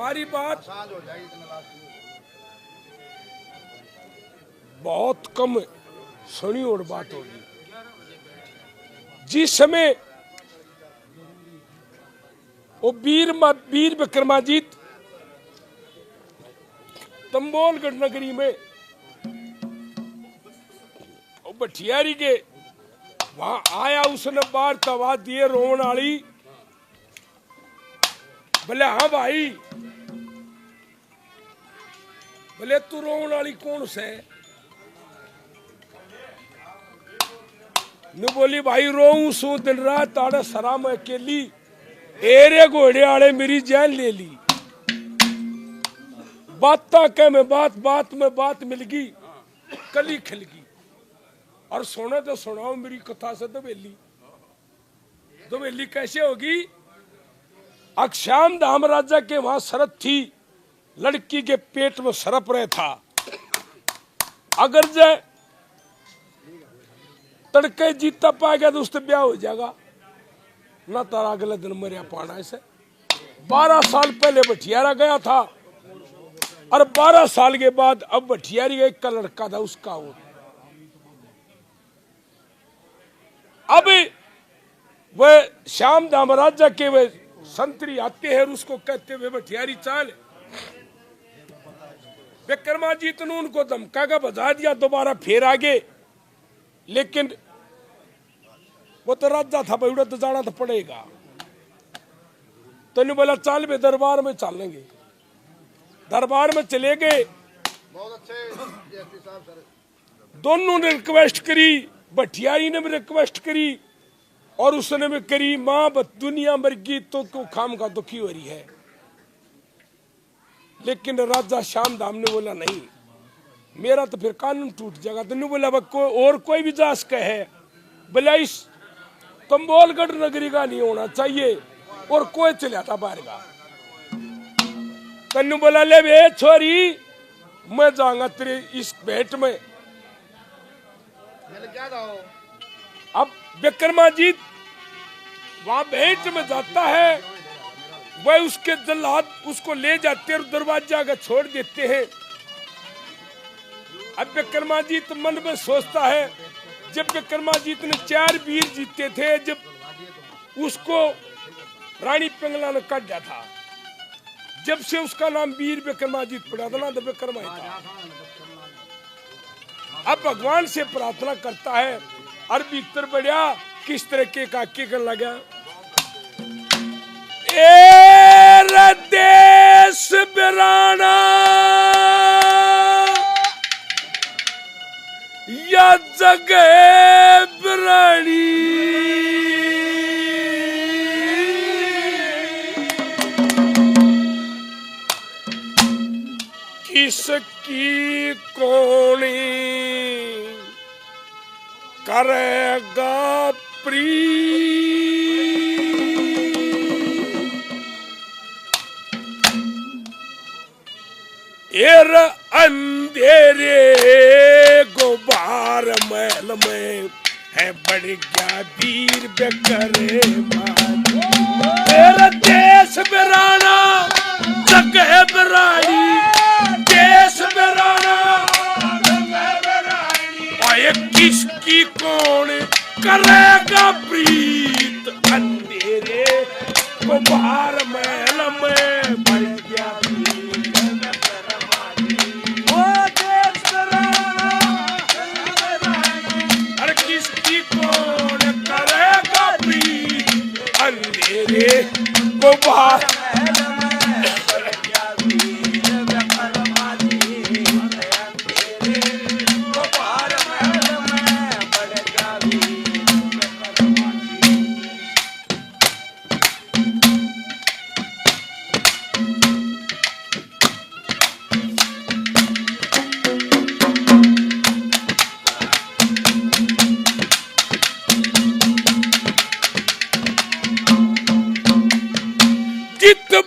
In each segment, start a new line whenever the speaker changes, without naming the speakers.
हमारी बात बहुत कम सुनी और बात होगी। जिस समय वो वीर विक्रमाजीत तंबोलगढ़ नगरी में भटियारी के वहां आया, उसने वार्तावाद दिए रोन वाली। बोले हाँ भाई, बोले तू रोन वाली कौन से? नु बोली भाई रोऊं सू दिन रात आड़े सरा में अकेली, एरे घोड़े आड़े मेरी जान ले ली। बात के में बात में बात मिल गई, कली खिल गई। और सोना तो सुनाओ मेरी कथा से दबेली कैसे होगी? अक्षाम धाम राजा के वहां शरत थी, लड़की के पेट में सरप रहे था। अगर जे तड़के जीता पाएगा तो उससे ब्याह हो जाएगा, ना तारा अगले दिन मरिया पाना। ऐसे 12 साल पहले भटियारा गया था, और 12 साल के बाद अब भटियारी एक का लड़का था उसका हो। अब वह श्याम धाम राजा के वे संतरी आते हैं, उसको कहते हुए भटियारी चाल। विक्रमाजीत ने उनको धमका का बजा दिया, दोबारा फिर आगे। लेकिन वो तो राजा था भाई, उड़ा तो जाना तो पड़ेगा। तो इन्होंने बोला चाल भी दरबार में चलेंगे। दरबार में चले गए, दोनों ने रिक्वेस्ट करी, भटियारी ने भी रिक्वेस्ट करी और उसने भी करी। मां दुनिया मर गई तो खाम का दुखी हो रही है। लेकिन राजा श्याम धाम ने बोला नहीं, मेरा तो फिर कानून टूट जाएगा। तो बोला और कोई भी जा सके है, बोला इस तंबोलगढ़ नगरी का नहीं होना चाहिए, और कोई चला था बाहर का। तन्नू बोला ले बे छोरी, मैं जाऊंगा तेरे इस भेंट में। अब विक्रमाजीत वहां भेंट में जाता है, वह उसके जल्लाद उसको ले जाते और दरवाजा का छोड़ देते हैं। अब विक्रमाजीत मन में सोचता है, जब विक्रमाजीत ने 4 वीर जीते थे, जब उसको रानी पिंगला ने काट दिया था, जब से उसका नाम वीर विक्रमाजीत पड़ा था ना, तो विक्रमा था। अब भगवान से प्रार्थना करता है, और भीतर बढ़िया किस तरह के काके कर लगा। ए देश बिराना या जगह बिरानी, किसकी कोणी करेगा प्रीत, एर अंधेरे गुबार महल में है बढ़ गया वीर बेकरे मेरा देश बिराना जगह बिरानी, देश बिराना आए किसकी कौन करेगा प्रीत, अंधेरे गुबार महल में बढ़ गया अंधेरे गुबार।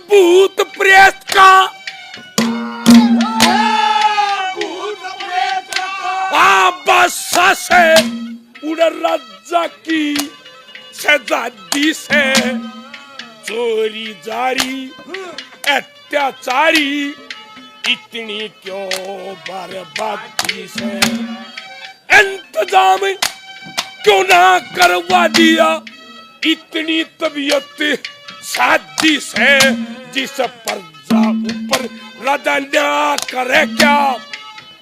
भूत प्रेत का से उड़ राजा की शहजादी से चोरी जारी अत्याचारी इतनी क्यों बर्बादी से इंतजाम क्यों ना करवा दिया इतनी तबीयत शादी से जिस प्रजा ऊपर राजा न्याय करे क्या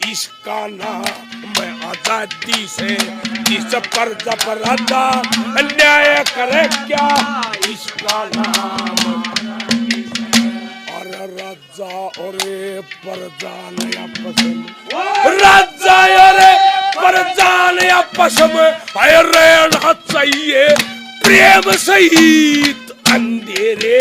इसका नाम आजादी से जिस प्रजा पर राजा अन्याय करे क्या इसका नाम और राजा और प्रजा ने आपस में राजा और प्रजा ने आपस में रहना चाहिए प्रेम सहित अंधेरे